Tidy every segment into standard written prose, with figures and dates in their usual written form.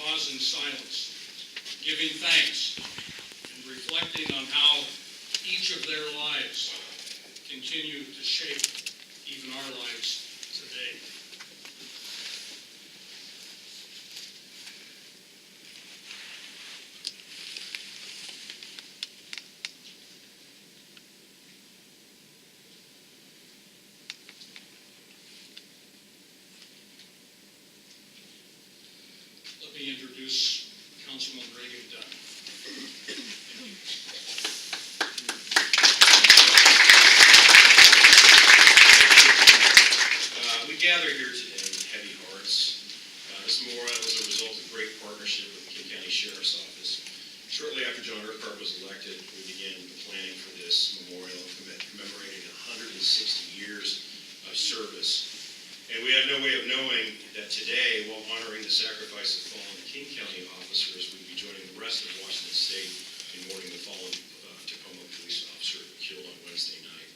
pause in silence, giving thanks and reflecting on how each of their lives continue to shape even our lives today. Let me introduce Councilman Reagan Dunn. We gather here today with heavy hearts. This memorial is a result of great partnership with the King County Sheriff's Office. Shortly after John Urquhart was elected, we began the planning for this memorial commemorating 160 years of service. And we had no way of knowing that today, while honoring the sacrifice of fallen King County officers, we'd be joining the rest of Washington State in mourning the fallen Tacoma police officer killed on Wednesday night.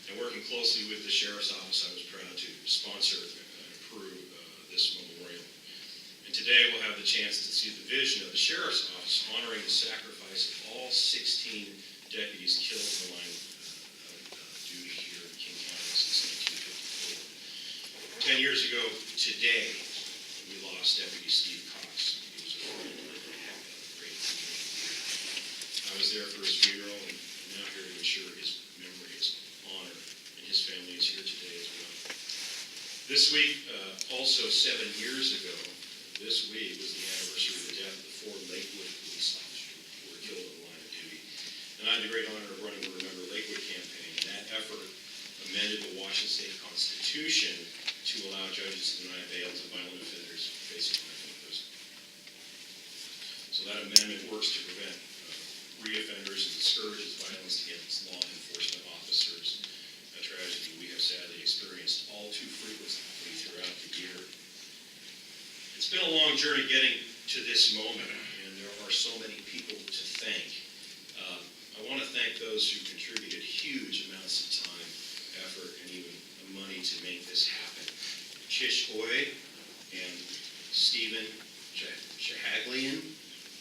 And working closely with the Sheriff's Office, I was proud to sponsor and approve this memorial. And today we'll have the chance to see the vision of the Sheriff's Office honoring the sacrifice of all 16 deputies killed in the line of duty here in King County since 1954. 10 years ago today, we lost Deputy Steve Cox. He was a friend and a great community leader. I was there for his funeral and now here to ensure his memory is honored, and his family is here today as well. This week, also 7 years ago, this week was the anniversary of the death of the 4 Lakewood police officers who were killed in the line of duty. And I had the great honor of running the Remember Lakewood campaign, and that effort amended the Washington State Constitution to allow judges to deny bail to violent offenders facing life in prison. So that amendment works to prevent reoffenders and discourages violence against law enforcement officers, a tragedy we have sadly experienced all too frequently throughout the year. It's been a long journey getting to this moment, and there are so many people to thank. I want to thank those who contributed huge amounts of time, effort, and even money to make this happen. Chish Oy and Stephen Shahaglian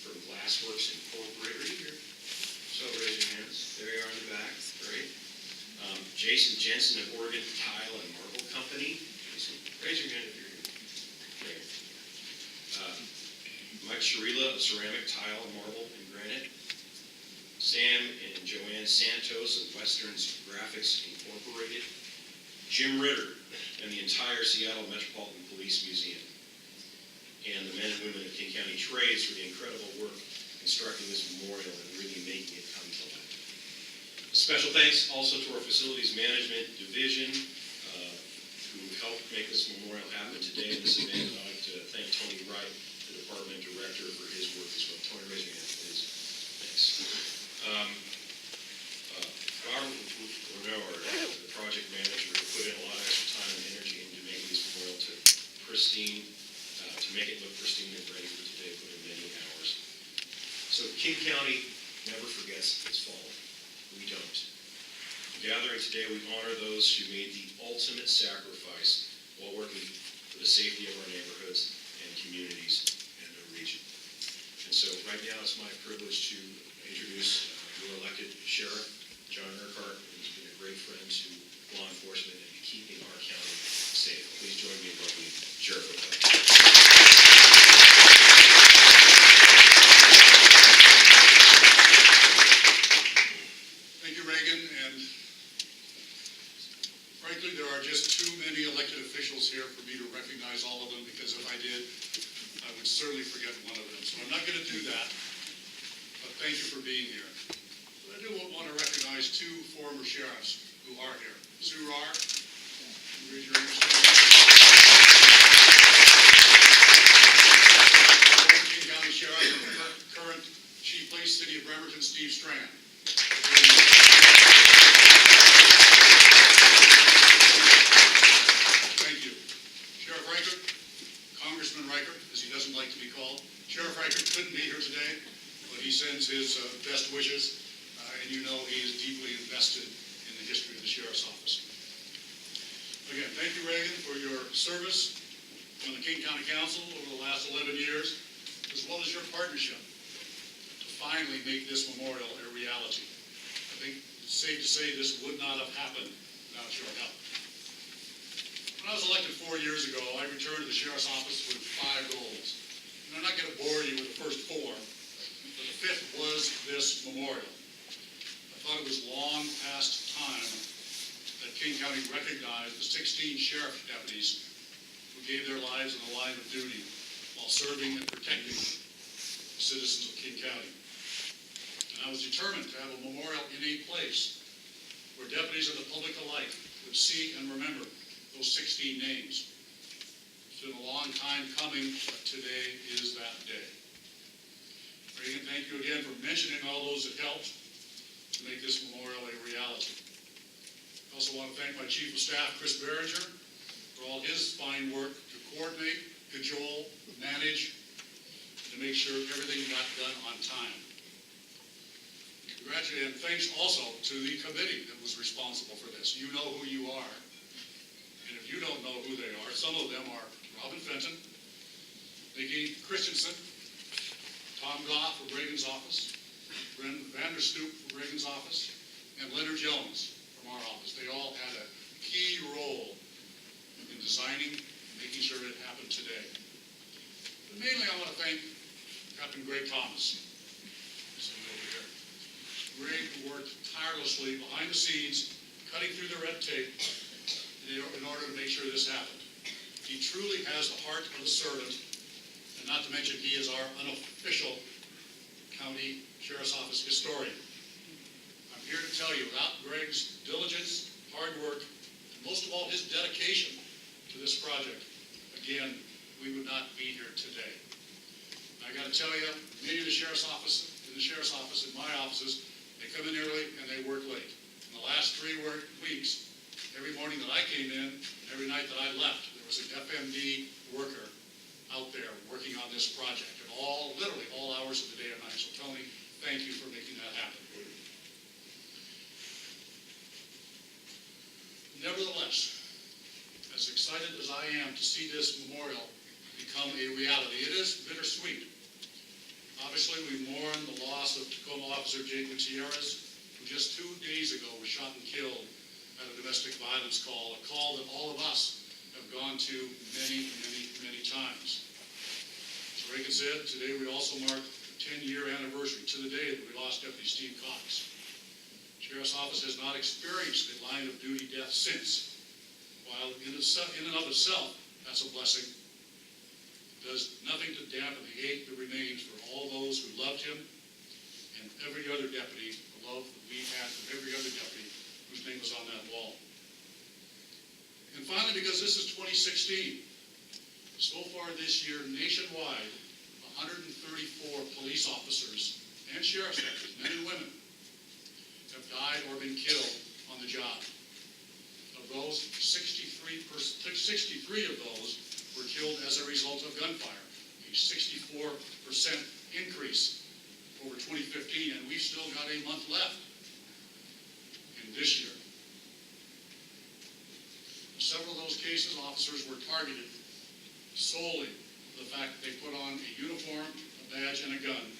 from Glassworks Incorporated. Are you here? So raise your hands. There you are in the back. Great. Jason Jensen of Oregon Tile and Marble Company. Jason, raise your hand if you're here. Great. Mike Sharila of Ceramic Tile, Marble, and Granite. Sam and Joanne Santos of Westerns Graphics Incorporated. Jim Ritter and the entire Seattle Metropolitan Police Museum. And the men and women of King County Trades for the incredible work constructing this memorial and really making it come to life. A special thanks also to our Facilities Management Division who helped make this memorial happen today in this event. I'd like to thank Tony Wright, the Department Director, for his work as well. Tony, raise your hand, please. Thanks. Robert Renaud, the project manager, put in a lot of extra time and energy into making this memorial pristine, to make it look pristine and ready for today, put in many hours. So King County never forgets its fallen. We don't. Gathering today, we honor those who made the ultimate sacrifice while working for the safety of our neighborhoods and communities and the region. And so right now it's my privilege to introduce your elected sheriff, John Urquhart, who's been a great friend to law enforcement and keeping our county safe. Please join me in welcoming Sheriff Urquhart. Thank you, Reagan. And frankly, there are just too many elected officials here for me to recognize all of them, because if I did, I would certainly forget one of them. So I'm not going to do that. But thank you for being here. But I do want to recognize 2 former sheriffs who are here. Sue Rahr, raise your hand. Former King County Sheriff and current Chief Police, City of Bremerton, Steve Strand. Thank you. Sheriff Reichert, Congressman Reichert, as he doesn't like to be called. Sheriff Reichert couldn't be here today, but he sends his best wishes, and you know he is deeply invested in the history of the Sheriff's Office. Again, thank you, Reagan, for your service on the King County Council over the last 11 years. well as your partnership to finally make this memorial a reality. I think it's safe to say this would not have happened without your help. When I was elected 4 years ago, I returned to the Sheriff's Office with 5 goals. And I'm not going to bore you with the first 4, but the 5th was this memorial. I thought it was long past time that King County recognized the 16 sheriff deputies who gave their lives in the line of duty while serving and protecting the citizens of King County. And I was determined to have a memorial in a place where deputies and the public alike would see and remember those 16 names. It's been a long time coming, but today is that day. Reagan, thank you again for mentioning all those that helped to make this memorial a reality. I also want to thank my Chief of Staff, Chris Behringer, for all his fine work to coordinate, cajole, manage, and to make sure everything got done on time. Congratulations, and thanks also to the committee that was responsible for this. You know who you are. And if you don't know who they are, some of them are Robin Fenton, Nikki Christensen, Tom Goff of Reagan's office, Bren Vanderstoop from Reagan's office, and Leonard Jones from our office. They all had a key role in designing and making sure it happened today. But mainly I want to thank Captain Greg Thomas. Over here. Greg worked tirelessly behind the scenes, cutting through the red tape in order to make sure this happened. He truly has the heart of a servant, and not to mention he is our unofficial county sheriff's office historian. I'm here to tell you, without Greg's diligence, hard work, and most of all his dedication to this project, again, we would not be here today. I got to tell you, many of the sheriff's office, in my offices, they come in early and they work late. In the last 3 weeks, every morning that I came in, every night that I left, there was an FMD worker out there working on this project, and literally all hours of the day and night. So Tony, thank you for making that happen. Nevertheless, as excited as I am to see this memorial become a reality, it is bittersweet. Obviously, we mourn the loss of Tacoma officer Jake Gutierrez, who just 2 days ago was shot and killed at a domestic violence call, a call that all of us have gone to many, many, many times. As Reagan said, today we also mark the 10-year anniversary to the day that we lost Deputy Steve Cox. The Sheriff's Office has not experienced a line of duty death since. While in and of itself, that's a blessing, it does nothing to dampen the ache that remains for all those who loved him and every other deputy, the love that we had from every other deputy whose name was on that wall. And finally, because this is 2016, so far this year, nationwide, 134 police officers and sheriff's deputies, men and women, have died or been killed on the job. Of those, 63 of those were killed as a result of gunfire, a 64% increase over 2015, and we've still got a month left in this year. In several of those cases, officers were targeted solely for the fact that they put on a uniform, a badge, and a gun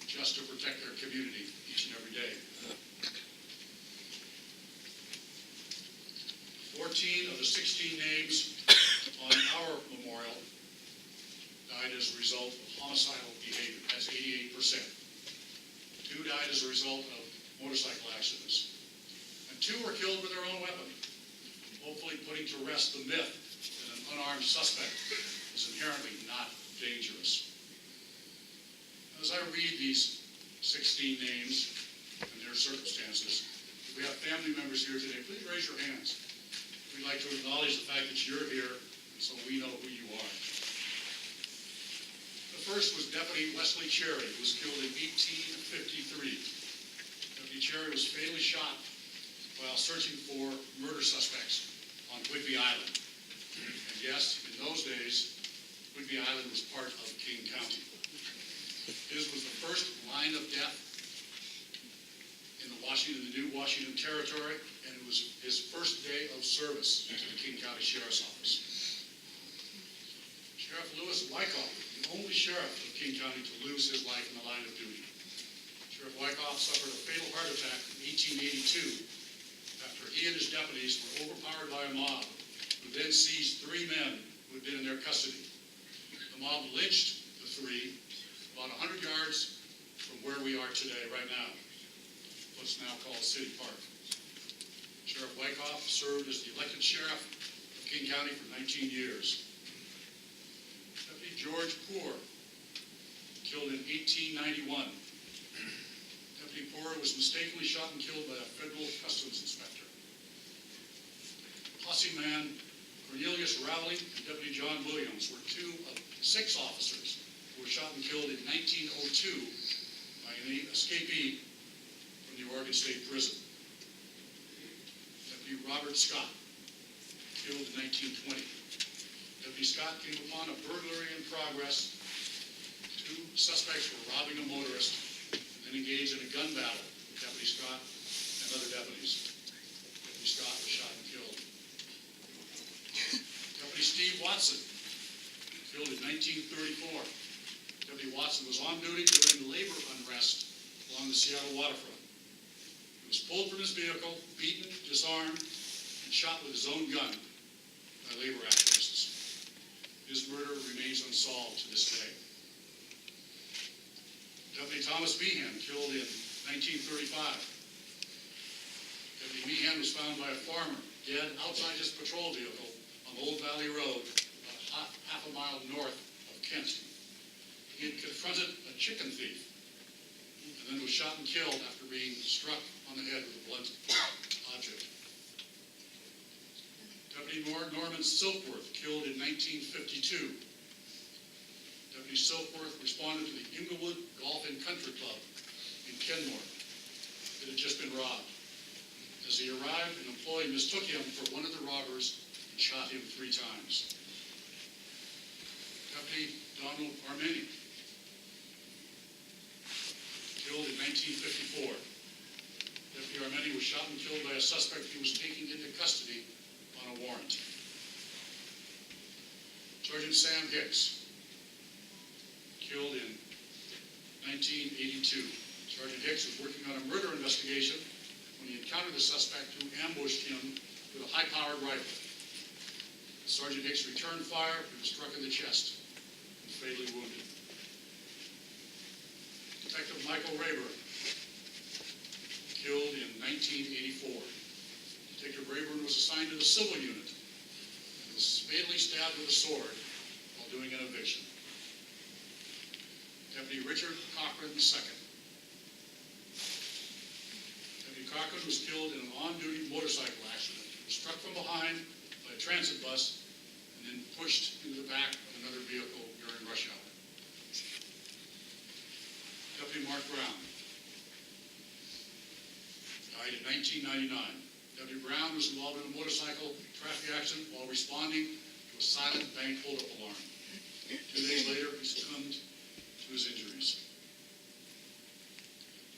just to protect their community each and every day. 14 of the 16 names on our memorial died as a result of homicidal behavior. That's 88%. 2 died as a result of motorcycle accidents. And 2 were killed with their own weapon, hopefully putting to rest the myth that an unarmed suspect is inherently not dangerous. As I read these 16 names and their circumstances, if we have family members here today, please raise your hands. We'd like to acknowledge the fact that you're here so we know who you are. The first was Deputy Wesley Cherry, who was killed in 1853. Deputy Cherry was fatally shot while searching for murder suspects on Whidbey Island. And yes, in those days, Whidbey Island was part of King County. His was the first line of death in the new Washington Territory, and it was his first day of service to the King County Sheriff's Office. Sheriff Louis Wyckoff the only sheriff of King County to lose his life in the line of duty. Sheriff Wyckoff suffered a fatal heart attack in 1882 after he and his deputies were overpowered by a mob who then seized 3 men who had been in their custody. The mob lynched the 3 about 100 yards from where we are today, right now, what's now called City Park. Sheriff Wyckoff served as the elected sheriff of King County for 19 years. Deputy George Poor, killed in 1891. Deputy Poor was mistakenly shot and killed by a federal customs inspector. Posse man Cornelius Rowley and Deputy John Williams were 2 of 6 officers who were shot and killed in 1902 by an escapee from the Oregon State Prison. Deputy Robert Scott, killed in 1920. Deputy Scott came upon a burglary in progress. 2 suspects were robbing a motorist and then engaged in a gun battle with Deputy Scott and other deputies. Deputy Scott was shot and killed. Deputy Steve Watson, killed in 1934. Deputy Watson was on duty during the labor unrest along the Seattle waterfront. He was pulled from his vehicle, beaten, disarmed, and shot with his own gun by labor activists. His murder remains unsolved to this day. Deputy Thomas Meehan, killed in 1935. Deputy Meehan was found by a farmer dead outside his patrol vehicle on Old Valley Road, about half a mile north of Kent. He had confronted a chicken thief and then was shot and killed after being struck on the head with a blunt object. Deputy Norman Silkworth, killed in 1952. Deputy Silkworth responded to the Inglewood Golf and Country Club in Kenmore. It had just been robbed. As he arrived, an employee mistook him for one of the robbers and shot him 3 times. Deputy Donald Armeni, killed in 1954. Deputy Armeni was shot and killed by a suspect he was taking into custody on a warrant. Sergeant Sam Hicks, killed in 1982. Sergeant Hicks was working on a murder investigation when he encountered a suspect who ambushed him with a high-powered rifle. As Sergeant Hicks returned fire, he was struck in the chest and fatally wounded. Detective Michael Rayburn, killed in 1984. Detective Rayburn was assigned to the civil unit and was fatally stabbed with a sword while doing an eviction. Deputy Richard Cochran II. Deputy Cochran was killed in an on-duty motorcycle accident. He was struck from behind by a transit bus and then pushed into the back of another vehicle during rush hour. Deputy Mark Brown died in 1999. Deputy Brown was involved in a motorcycle traffic accident while responding to a silent bank holdup alarm. 2 days later, he succumbed to his injuries.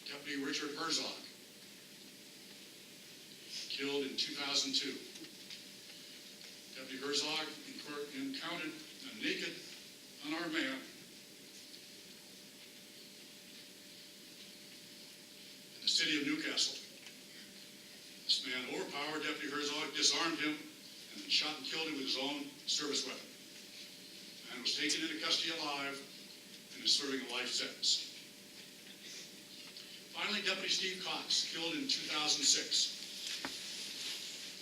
Deputy Richard Herzog, killed in 2002. Deputy Herzog encountered a naked, unarmed man in the city of Newcastle. This man overpowered Deputy Herzog, disarmed him, and then shot and killed him with his own service weapon. The man was taken into custody alive and is serving a life sentence. Finally, Deputy Steve Cox, killed in 2006.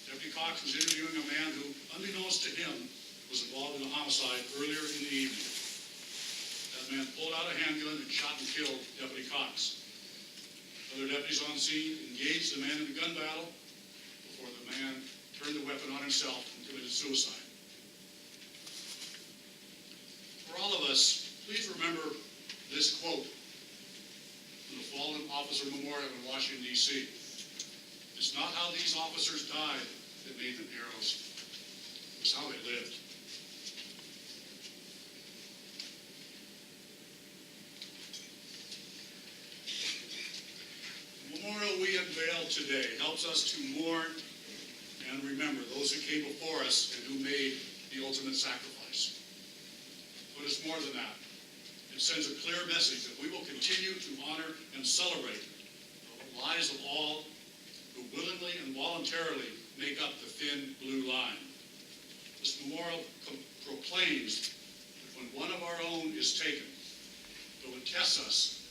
Deputy Cox was interviewing a man who, unbeknownst to him, was involved in a homicide earlier in the evening. That man pulled out a handgun and shot and killed Deputy Cox. Other deputies on scene engaged the man in the gun battle before the man turned the weapon on himself and committed suicide. For all of us, please remember this quote from the Fallen Officer Memorial in Washington, D.C. It's not how these officers died that made them heroes. It's how they lived. The memorial we unveil today helps us to mourn and remember those who came before us and who made the ultimate sacrifice. But it's more than that. It sends a clear message that we will continue to honor and celebrate the lives of all who willingly and voluntarily make up the thin blue line. This memorial proclaims that when one of our own is taken, though it tests us,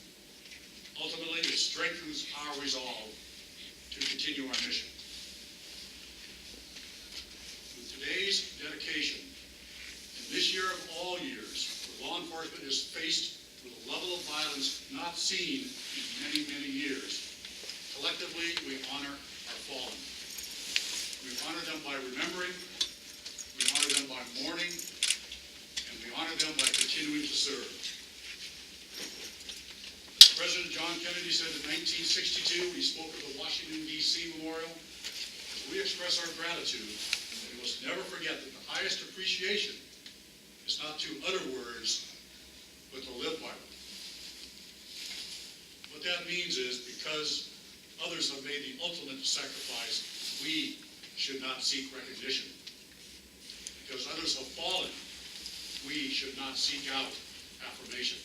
ultimately it strengthens our resolve to continue our mission. With today's dedication, and this year of all years, where law enforcement is faced with a level of violence not seen in many, many years, collectively we honor our fallen. We honor them by remembering, we honor them by mourning, and we honor them by continuing to serve. As President John Kennedy said in 1962, he spoke of the Washington, D.C. Memorial. As we express our gratitude, we must never forget that the highest appreciation is not to utter words, but to live by them. What that means is because others have made the ultimate sacrifice, we should not seek recognition. Because others have fallen, we should not seek out affirmation.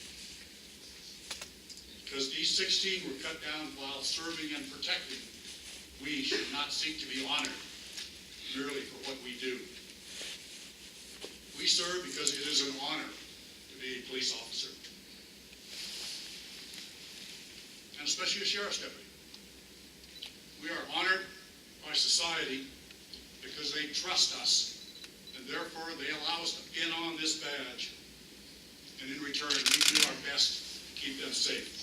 Because these 16 were cut down while serving and protecting, we should not seek to be honored merely for what we do. We serve because it is an honor to be a police officer, and especially a sheriff's deputy. We are honored by society because they trust us, and therefore they allow us to pin on this badge, and in return we do our best to keep them safe.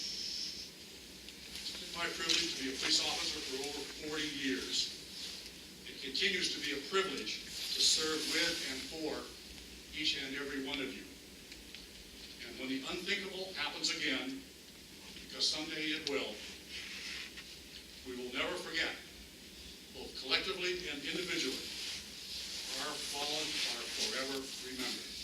It's been my privilege to be a police officer for over 40 years. It continues to be a privilege to serve with and for each and every one of you. And when the unthinkable happens again, because someday it will, we will never forget, both collectively and individually, our fallen are forever remembered.